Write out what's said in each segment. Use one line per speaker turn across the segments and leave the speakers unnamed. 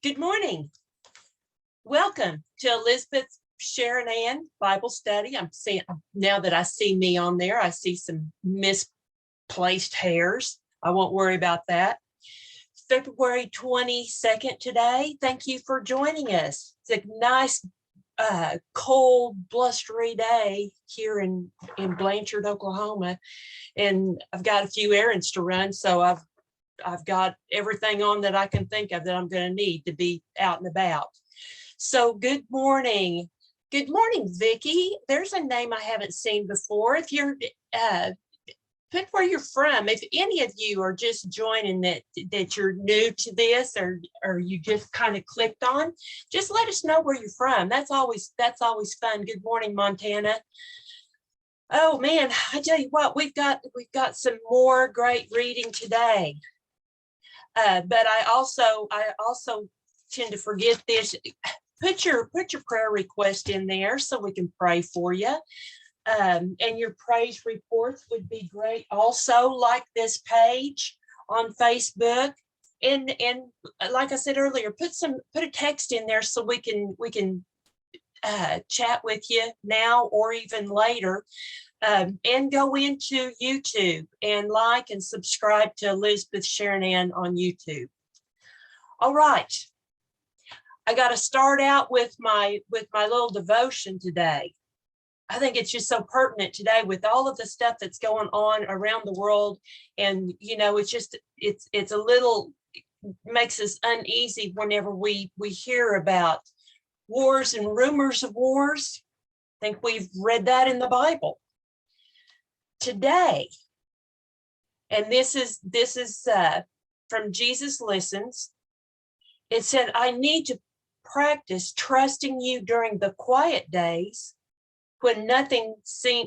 Good morning. Welcome to Elizabeth, Sharon Ann Bible Study. I'm seeing now that I see me on there, I see some misplaced hairs. I won't worry about that. February 22nd today. Thank you for joining us. It's a nice, cold, blustery day here in Blanchard, Oklahoma, and I've got a few errands to run, so I've got everything on that I can think of that I'm going to need to be out and about. So good morning. Good morning, Vicki. There's a name I haven't seen before. If you're put where you're from. If any of you are just joining that you're new to this, or you just kind of clicked on, just let us know where you're from. That's always fun. Good morning, Montana. Oh man, I tell you what, we've got some more great reading today. But I also tend to forget this. Put your prayer request in there so we can pray for you. And your praise reports would be great. Also, like this page on Facebook, and like I said earlier, put a text in there so we can chat with you now or even later. And go into YouTube and like and subscribe to Elizabeth Sharon Ann on YouTube. All right, I got to start out with my little devotion today. I think it's just so pertinent today with all of the stuff that's going on around the world, and it's a little makes us uneasy whenever we hear about wars and rumors of wars. I think we've read that in the Bible. Today, and this is from Jesus Listens. It said, I need to practice trusting you during the quiet days when nothing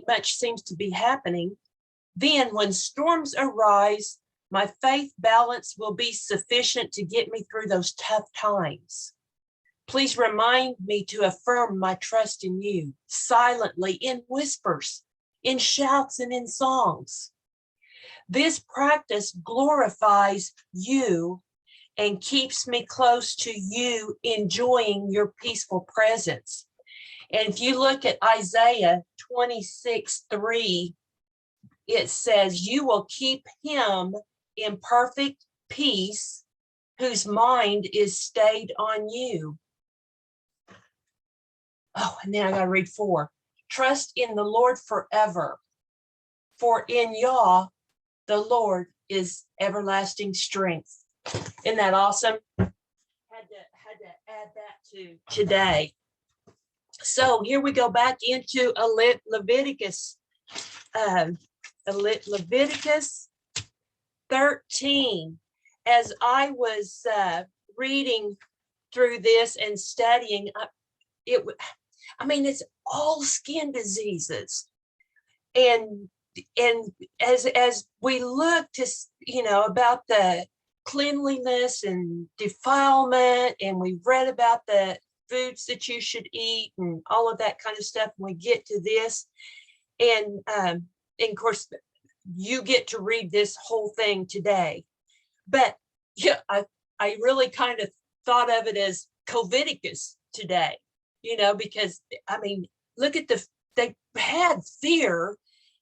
much seems to be happening. Then when storms arise, my faith balance will be sufficient to get me through those tough times. Please remind me to affirm my trust in you silently, in whispers, in shouts, and in songs. This practice glorifies you and keeps me close to you, enjoying your peaceful presence. And if you look at Isaiah 26:3, it says, you will keep him in perfect peace, whose mind is stayed on you. Oh, and then I got to read 4. Trust in the Lord forever, for in Yah, the Lord is everlasting strength. Isn't that awesome? Had to add that to today. So here we go back into Leviticus. Leviticus 13. As I was reading through this and studying, it's all skin diseases, and as we look to about the cleanliness and defilement, and we read about the foods that you should eat and all of that kind of stuff, and we get to this, and of course you get to read this whole thing today. But yeah, I really kind of thought of it as COVIDicus today. Because look at they had fear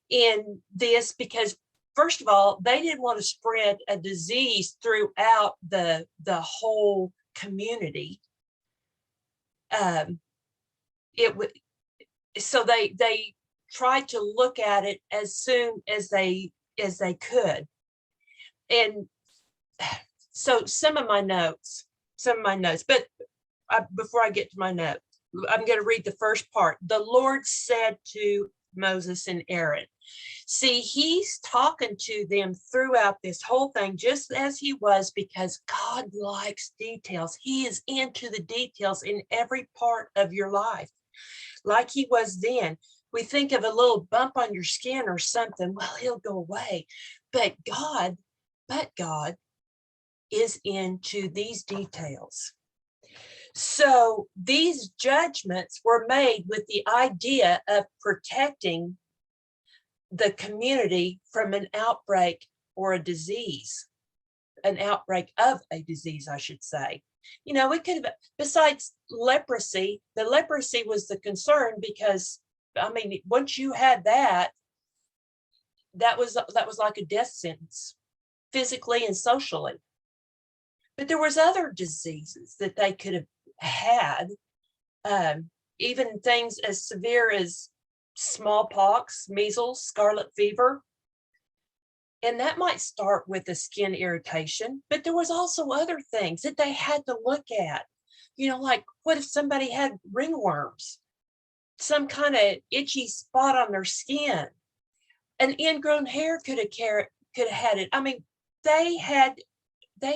in this because, first of all, they didn't want to spread a disease throughout the whole community. So they tried to look at it as soon as they could. And so some of my notes, but before I get to my notes, I'm going to read the first part. The Lord said to Moses and Aaron. See, he's talking to them throughout this whole thing, just as he was, because God likes details. He is into the details in every part of your life, like he was then. We think of a little bump on your skin or something, well, he'll go away. But God is into these details. So these judgments were made with the idea of protecting the community from an outbreak or a disease, an outbreak of a disease, I should say. It could have, besides leprosy, the leprosy was the concern because, once you had that, that was like a death sentence, physically and socially. But there was other diseases that they could have had, even things as severe as smallpox, measles, scarlet fever. And that might start with a skin irritation, but there was also other things that they had to look at. Like what if somebody had ringworms, some kind of itchy spot on their skin, an ingrown hair could have had it. They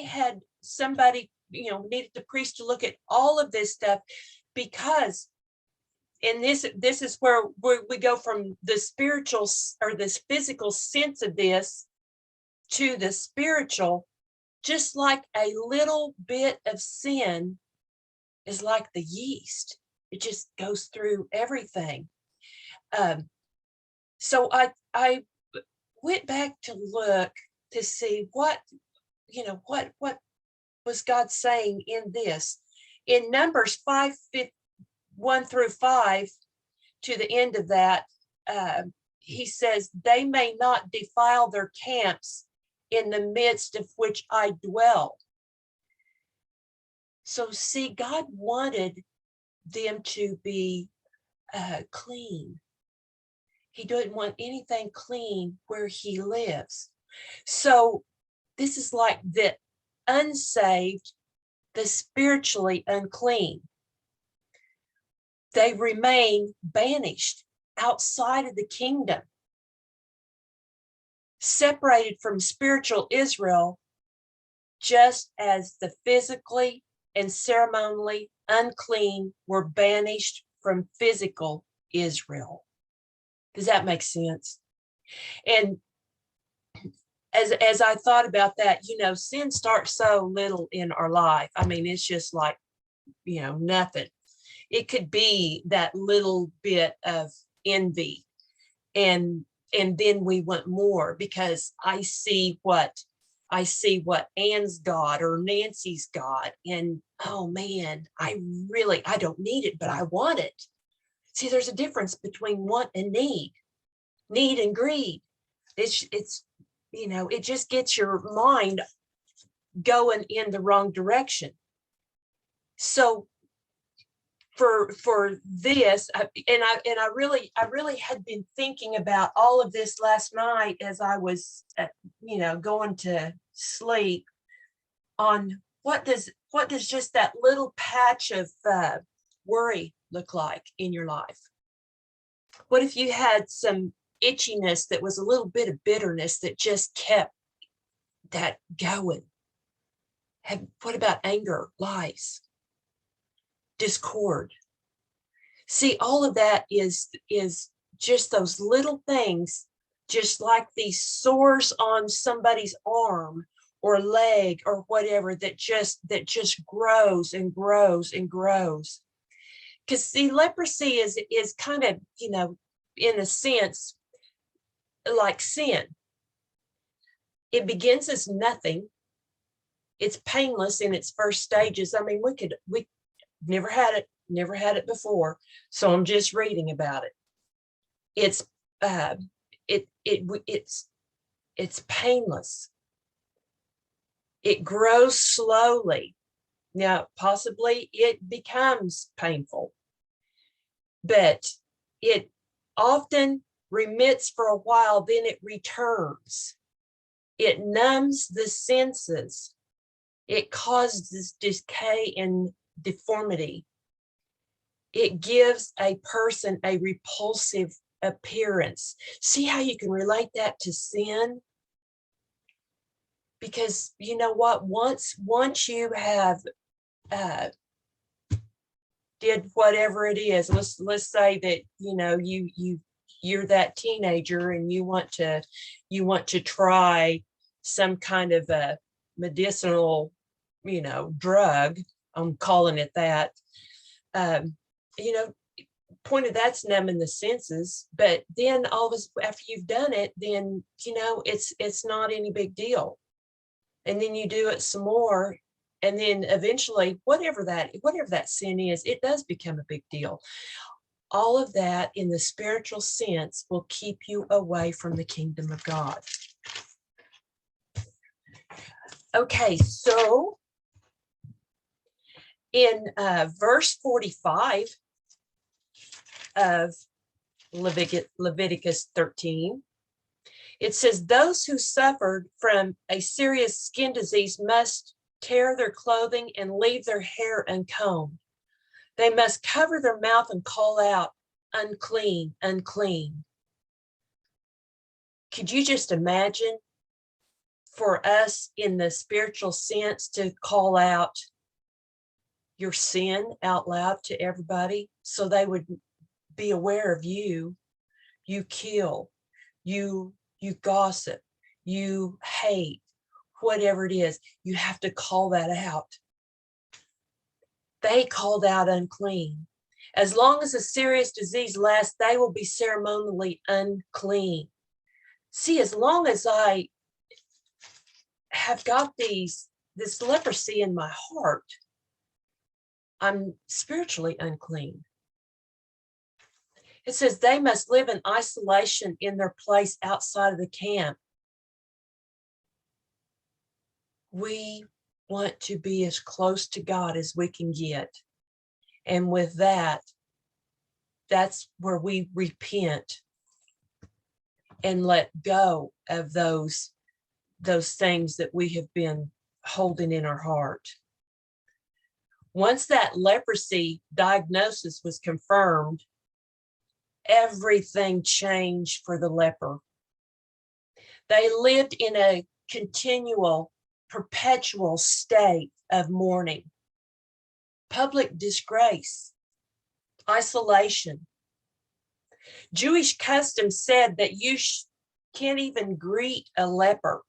had somebody, needed the priest to look at all of this stuff, because and this is where we go from the spiritual or this physical sense of this to the spiritual. Just like a little bit of sin is like the yeast, it just goes through everything. So I went back to look to see what was God saying in this. In Numbers 5:1-5, to the end of that, he says, they may not defile their camps in the midst of which I dwell. So see, God wanted them to be clean. He didn't want anything clean where he lives. So this is like the unsaved, the spiritually unclean. They remain banished outside of the kingdom, separated from spiritual Israel, just as the physically and ceremonially unclean were banished from physical Israel. Does that make sense? And as I thought about that, sin starts so little in our life. It's just like, nothing. It could be that little bit of envy, and then we want more because I see what Ann's got or Nancy's got, and oh man, I don't need it, but I want it. See, there's a difference between want and need and greed. It's it just gets your mind going in the wrong direction. So for this, I really had been thinking about all of this last night as I was going to sleep, on what does just that little patch of worry look like in your life? What if you had some itchiness that was a little bit of bitterness that just kept that going? What about anger, lies, discord? See, all of that is just those little things, just like these sores on somebody's arm or leg or whatever, that just grows and grows and grows. Because see, leprosy is kind of, in a sense, like sin. It begins as nothing. It's painless in its first stages. We never had it before, so I'm just reading about it. It's it's painless. It grows slowly. Now, possibly it becomes painful, but it often remits for a while, then it returns. It numbs the senses. It causes decay and deformity. It gives a person a repulsive appearance. See how you can relate that to sin? Because you know what? Once you have did whatever it is, let's say that you're that teenager and you want to try some kind of a medicinal drug. I'm calling it that. Point of that's numbing the senses, but then all of us, after you've done it, then it's not any big deal, and then you do it some more, And then eventually, whatever that sin is, it does become a big deal. All of that in the spiritual sense will keep you away from the kingdom of God. Okay, so in verse 45 of Leviticus 13, it says, those who suffered from a serious skin disease must tear their clothing and leave their hair uncombed. They must cover their mouth and call out, unclean, unclean. Could you just imagine for us in the spiritual sense to call out your sin out loud to everybody so they would be aware of you? You kill, you gossip, you hate, whatever it is, you have to call that out. They called out unclean. As long as a serious disease lasts, they will be ceremonially unclean. See, as long as I have got this leprosy in my heart, I'm spiritually unclean. It says they must live in isolation in their place outside of the camp. We want to be as close to God as we can get. And with that, that's where we repent and let go of those things that we have been holding in our heart. Once that leprosy diagnosis was confirmed, everything changed for the leper. They lived in a continual, perpetual state of mourning, public disgrace, isolation. Jewish custom said that you can't even greet a leper,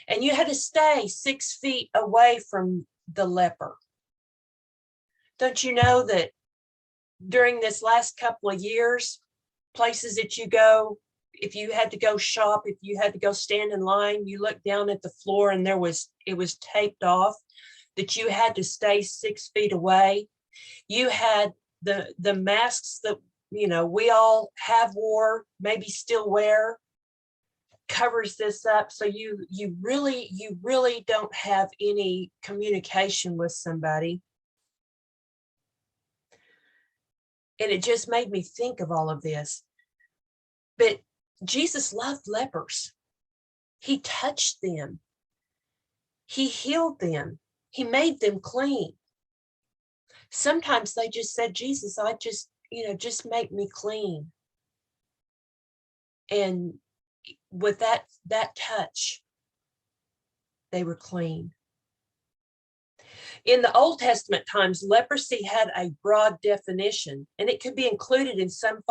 and you had to stay 6 feet away from the leper. Don't you know that during this last couple of years, places that you go, if you had to go shop, if you had to go stand in line, you looked down at the floor and it was taped off that you had to stay 6 feet away. You had the masks that, you know, we all have wore, maybe still wear, covers this up. So you really don't have any communication with somebody. And it just made me think of all of this. But Jesus loved lepers. He touched them. He healed them. He made them clean. Sometimes they just said, Jesus, just make me clean. And with that touch, they were clean. In the Old Testament times, leprosy had a broad definition, and it could be included in some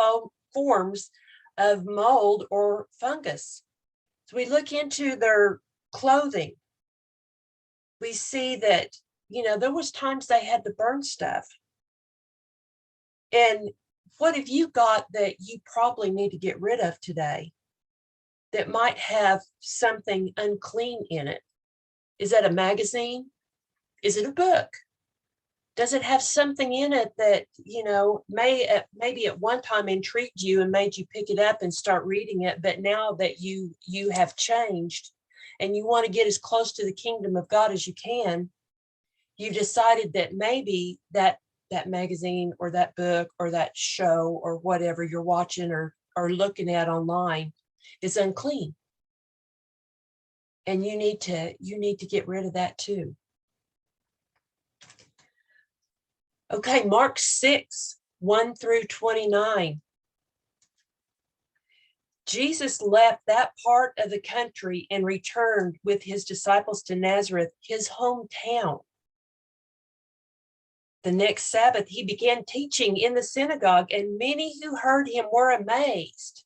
forms of mold or fungus. So we look into their clothing. We see that, there was times they had to burn stuff. And what have you got that you probably need to get rid of today that might have something unclean in it? Is that a magazine? Is it a book? Does it have something in it that, maybe at one time intrigued you and made you pick it up and start reading it, but now that you have changed and you want to get as close to the kingdom of God as you can, you've decided that maybe that magazine or that book or that show or whatever you're watching or looking at online is unclean. And you need to get rid of that too. Okay, Mark 6, 1 through 29. Jesus left that part of the country and returned with his disciples to Nazareth, his hometown. The next Sabbath, he began teaching in the synagogue, and many who heard him were amazed.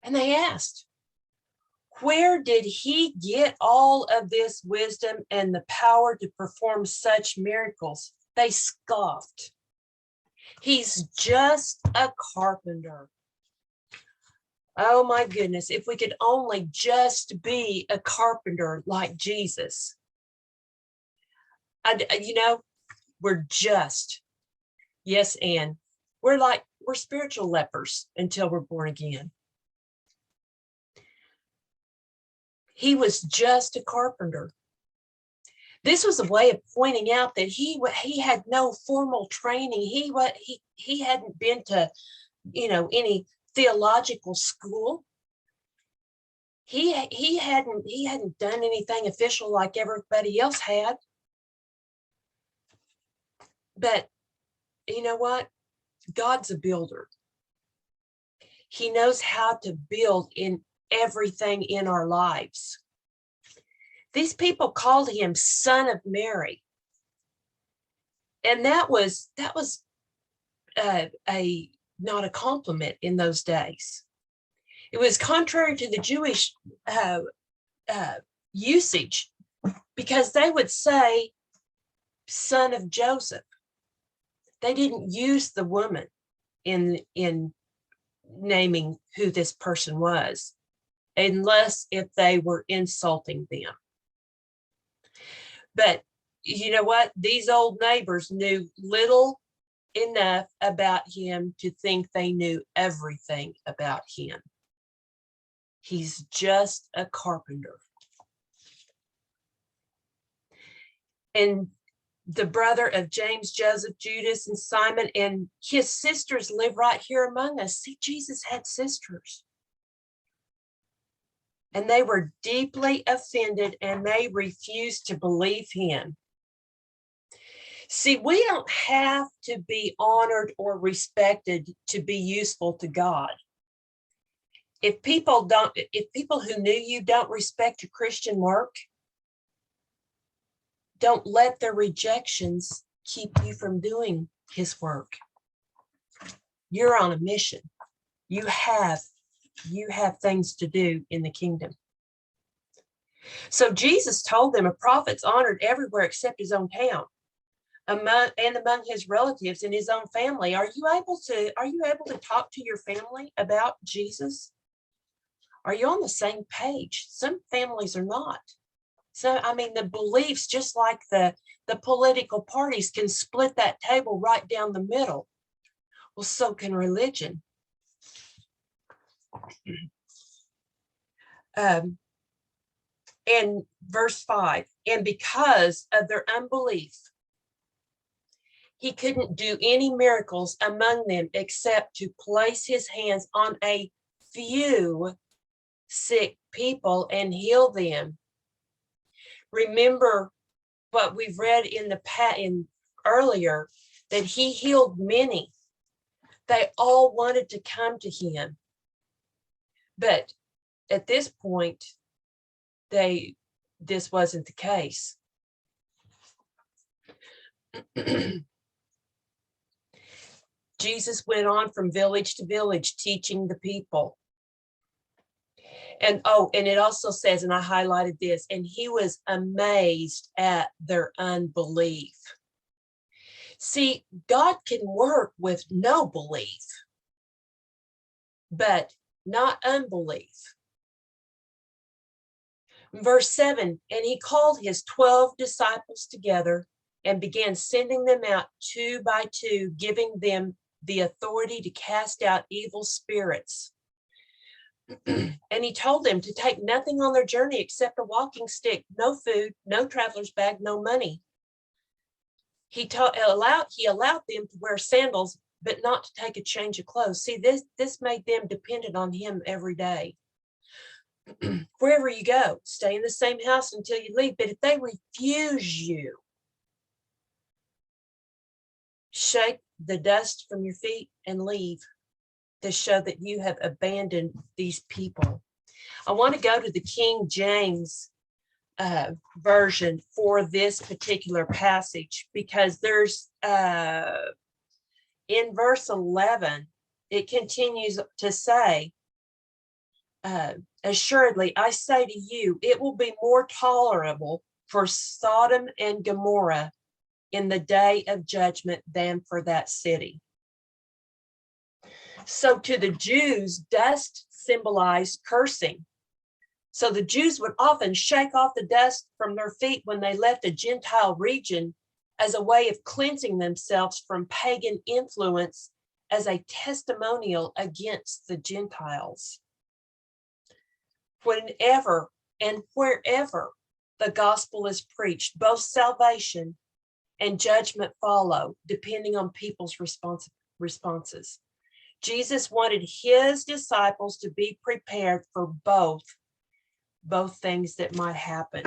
And they asked, where did he get all of this wisdom and the power to perform such miracles? They scoffed. He's just a carpenter. Oh my goodness, if we could only just be a carpenter like Jesus. We're just, yes, and we're spiritual lepers until we're born again. He was just a carpenter. This was a way of pointing out that he had no formal training. He hadn't been to, any theological school. He hadn't done anything official like everybody else had. But you know what? God's a builder. He knows how to build in everything in our lives. These people called him Son of Mary. And that was not a compliment in those days. It was contrary to the Jewish usage, because they would say son of Joseph. They didn't use the woman in naming who this person was, unless if they were insulting them. But you know what? These old neighbors knew little enough about him to think they knew everything about him. He's just a carpenter. And the brother of James, Joseph, Judas, and Simon, and his sisters live right here among us. See, Jesus had sisters. And they were deeply offended, and they refused to believe him. See, we don't have to be honored or respected to be useful to God. If people who knew you don't respect your Christian work, don't let their rejections keep you from doing his work. You're on a mission. You have things to do in the kingdom. So Jesus told them a prophet's honored everywhere except his own town, among his relatives and his own family. Are you able to talk to your family about Jesus? Are you on the same page? Some families are not. So, the beliefs, just like the political parties, can split that table right down the middle. Well, so can religion. And verse 5, and because of their unbelief, he couldn't do any miracles among them except to place his hands on a few sick people and heal them. Remember what we've read in earlier, that he healed many. They all wanted to come to him. But at this point, this wasn't the case. Jesus went on from village to village teaching the people. And it also says, and I highlighted this, and he was amazed at their unbelief. See, God can work with no belief, but not unbelief. Verse 7, and he called his 12 disciples together and began sending them out 2 by 2, giving them the authority to cast out evil spirits. And he told them to take nothing on their journey except a walking stick, no food, no traveler's bag, no money. He allowed them to wear sandals, but not to take a change of clothes. See, this made them dependent on him every day. Wherever you go, stay in the same house until you leave. But if they refuse you, shake the dust from your feet and leave, to show that you have abandoned these people. I want to go to the King James version for this particular passage, because there's in verse 11, it continues to say, assuredly, I say to you, it will be more tolerable for Sodom and Gomorrah in the day of judgment than for that city. So to the Jews, dust symbolized cursing. So the Jews would often shake off the dust from their feet when they left a Gentile region as a way of cleansing themselves from pagan influence, as a testimonial against the Gentiles. Whenever and wherever the gospel is preached, both salvation and judgment follow, depending on people's responses. Jesus wanted his disciples to be prepared for both things that might happen.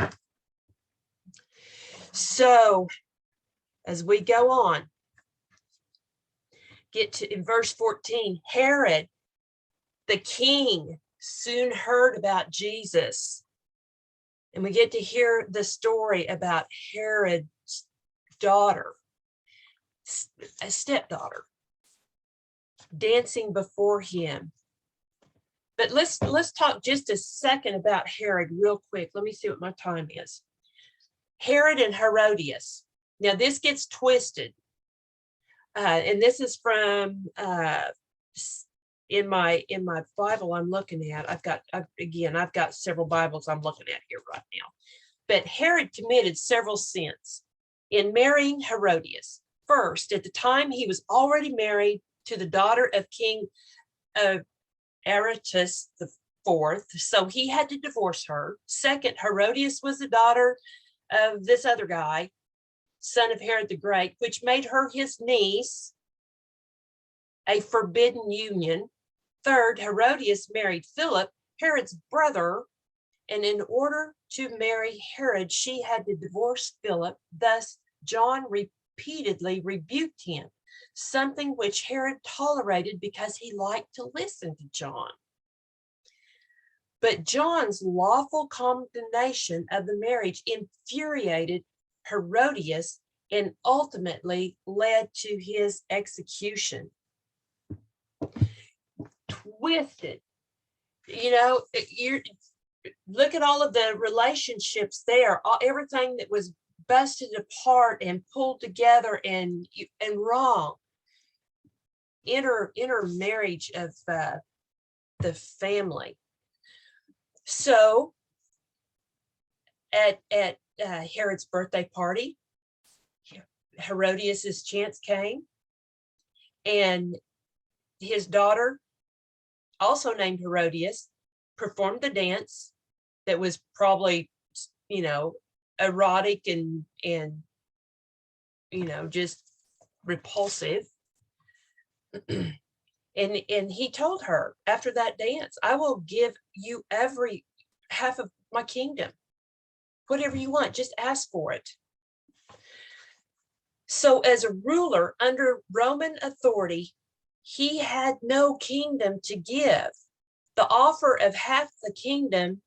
So, as we go on, get to in verse 14, Herod, the king, soon heard about Jesus. And we get to hear the story about Herod's daughter, a stepdaughter, dancing before him. But let's talk just a second about Herod real quick. Let me see what my time is. Herod and Herodias. Now this gets twisted. And this is from in my Bible I'm looking at. I've got several Bibles I'm looking at here right now. But Herod committed several sins in marrying Herodias. First, at the time he was already married to the daughter of King Herodias IV, so he had to divorce her. Second, Herodias was the daughter of this other guy, son of Herod the Great, which made her his niece, a forbidden union. Third, Herodias married Philip, Herod's brother, and in order to marry Herod, she had to divorce Philip. Thus, John repeatedly rebuked him, something which Herod tolerated because he liked to listen to John. But John's lawful condemnation of the marriage infuriated Herodias and ultimately led to his execution. Twisted. You look at all of the relationships there, everything that was busted apart and pulled together and wrong. Intermarriage of the family. So at Herod's birthday party, Herodias's chance came, and his daughter, also named Herodias, performed the dance that was probably, erotic and just repulsive. And he told her, after that dance, I will give you every half of my kingdom. Whatever you want, just ask for it. So as a ruler under Roman authority, he had no kingdom to give. The offer of half the kingdom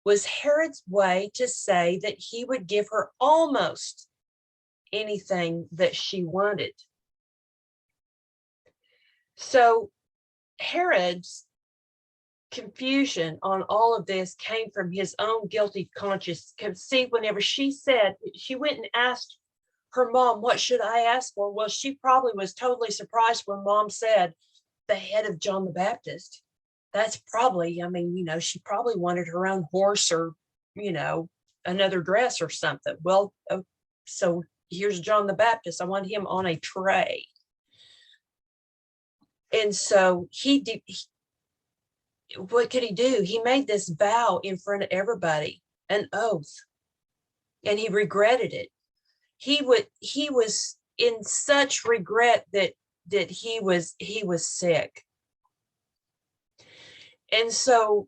was Herod's way to say that he would give her almost anything that she wanted. So Herod's confusion on all of this came from his own guilty conscience. See, whenever she went and asked her mom, what should I ask for? Well, she probably was totally surprised when mom said the head of John the Baptist. That's probably, she probably wanted her own horse or, another dress or something. Well, so here's John the Baptist. I want him on a tray. And so what could he do? He made this vow in front of everybody, an oath, and he regretted it. He was in such regret that he was sick. And so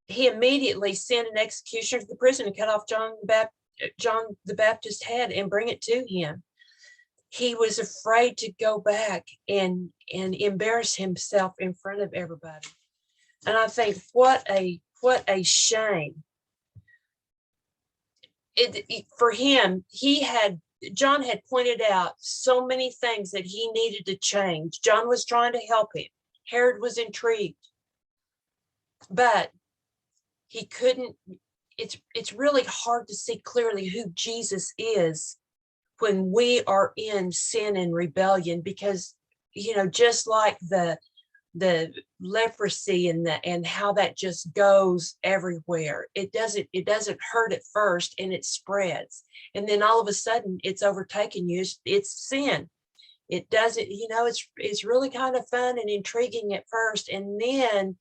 he immediately sent an executioner to the prison to cut off John the Baptist's head and bring it to him. He was afraid to go back and embarrass himself in front of everybody. And I think what a shame. For him, John had pointed out so many things that he needed to change. John was trying to help him. Herod was intrigued, but he couldn't. It's really hard to see clearly who Jesus is when we are in sin and rebellion, because just like the the leprosy and how that just goes everywhere. It doesn't hurt at first, and it spreads, and then all of a sudden it's overtaken you. It's sin. It doesn't, it's really kind of fun and intriguing at first, and then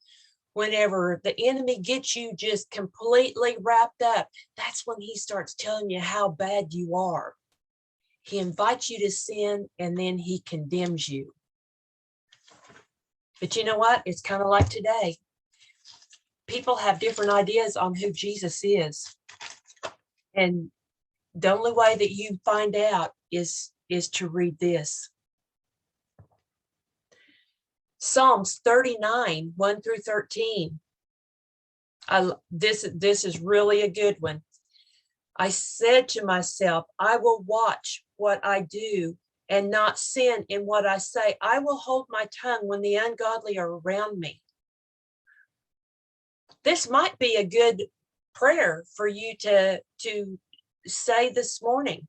whenever the enemy gets you just completely wrapped up, that's when he starts telling you how bad you are. He invites you to sin, and then he condemns you. But you know what? It's kind of like today. People have different ideas on who Jesus is. And the only way that you find out is to read this. Psalms 39, 1 through 13. This is really a good one. I said to myself, I will watch what I do and not sin in what I say. I will hold my tongue when the ungodly are around me. This might be a good prayer for you to say this morning.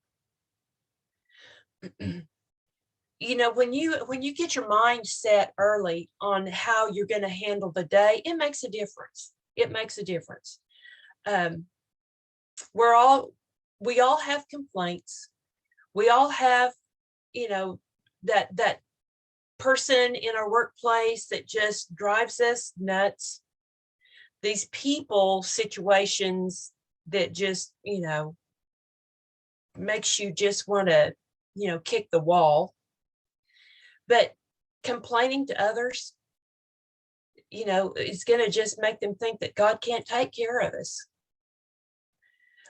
When you get your mind set early on how you're going to handle the day, it makes a difference. It makes a difference. We all have complaints. We all have, that person in our workplace that just drives us nuts. These people situations that just, makes you just want to, kick the wall. But complaining to others, is going to just make them think that God can't take care of us.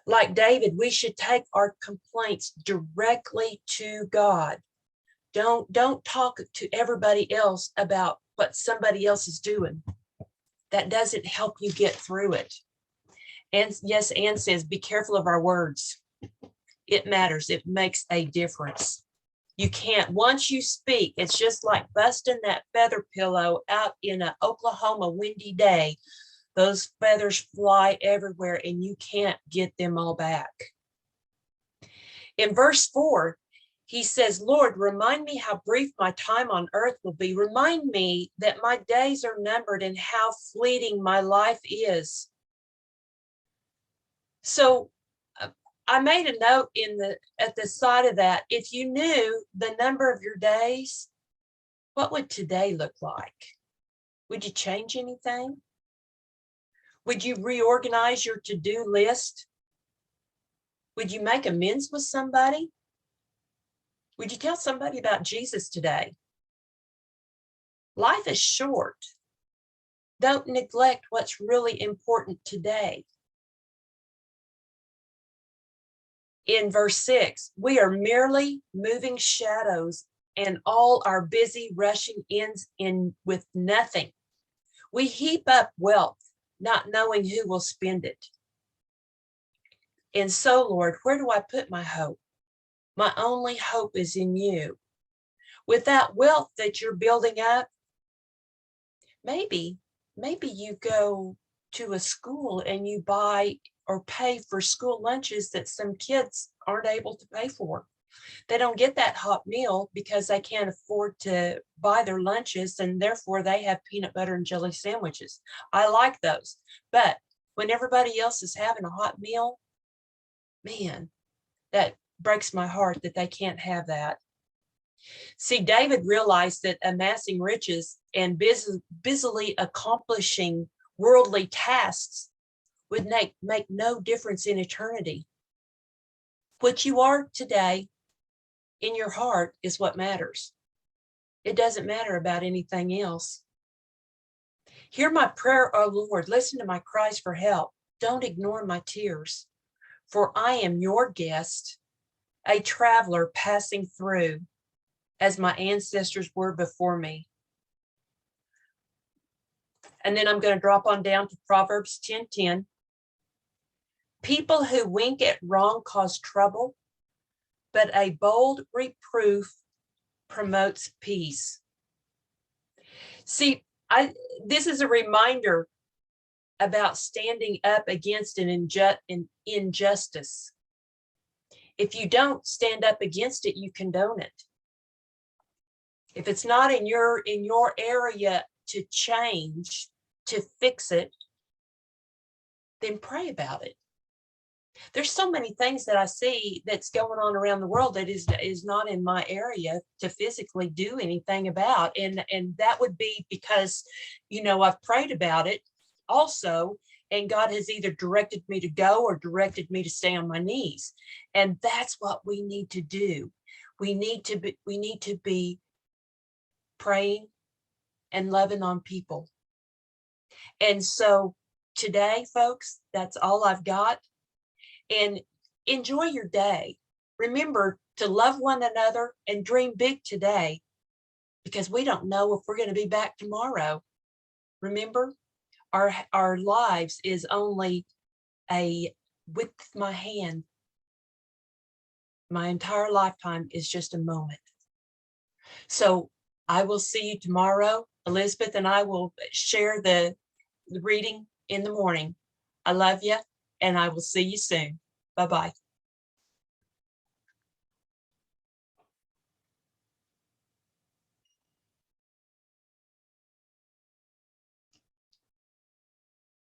Like David, we should take our complaints directly to God. Don't talk to everybody else about what somebody else is doing. That doesn't help you get through it. And yes, Ann says, be careful of our words. It matters. It makes a difference. You can't, once you speak, it's just like busting that feather pillow out in an Oklahoma windy day. Those feathers fly everywhere and you can't get them all back. In verse 4, he says, Lord, remind me how brief my time on earth will be. Remind me that my days are numbered and how fleeting my life is. So I made a note at the side of that. If you knew the number of your days, what would today look like? Would you change anything? Would you reorganize your to-do list? Would you make amends with somebody? Would you tell somebody about Jesus today? Life is short. Don't neglect what's really important today. In verse 6, we are merely moving shadows, and all our busy rushing ends in with nothing. We heap up wealth, not knowing who will spend it. And so, Lord, where do I put my hope? My only hope is in you. With that wealth that you're building up, maybe you go to a school and you buy or pay for school lunches that some kids aren't able to pay for. They don't get that hot meal because they can't afford to buy their lunches, and therefore they have peanut butter and jelly sandwiches. I like those. But when everybody else is having a hot meal, man, that breaks my heart that they can't have that. See, David realized that amassing riches and busily accomplishing worldly tasks would make no difference in eternity. What you are today in your heart is what matters. It doesn't matter about anything else. Hear my prayer, O Lord. Listen to my cries for help. Don't ignore my tears, for I am your guest, a traveler passing through, as my ancestors were before me. And then I'm going to drop on down to Proverbs 10:10. People who wink at wrong cause trouble, but a bold reproof promotes peace. See, this is a reminder about standing up against an injustice. If you don't stand up against it, you condone it. If it's not in your area to change, to fix it, then pray about it. There's so many things that I see that's going on around the world that is not in my area to physically do anything about. And that would be because, I've prayed about it also, and God has either directed me to go or directed me to stay on my knees. And that's what we need to do. We need to be praying and loving on people. And so today, folks, that's all I've got. And enjoy your day. Remember to love one another and dream big today, because we don't know if we're going to be back tomorrow. Remember, our lives is only a width of my hand. My entire lifetime is just a moment. So I will see you tomorrow. Elizabeth and I will share the reading in the morning. I love you, and I will see you soon. Bye-bye.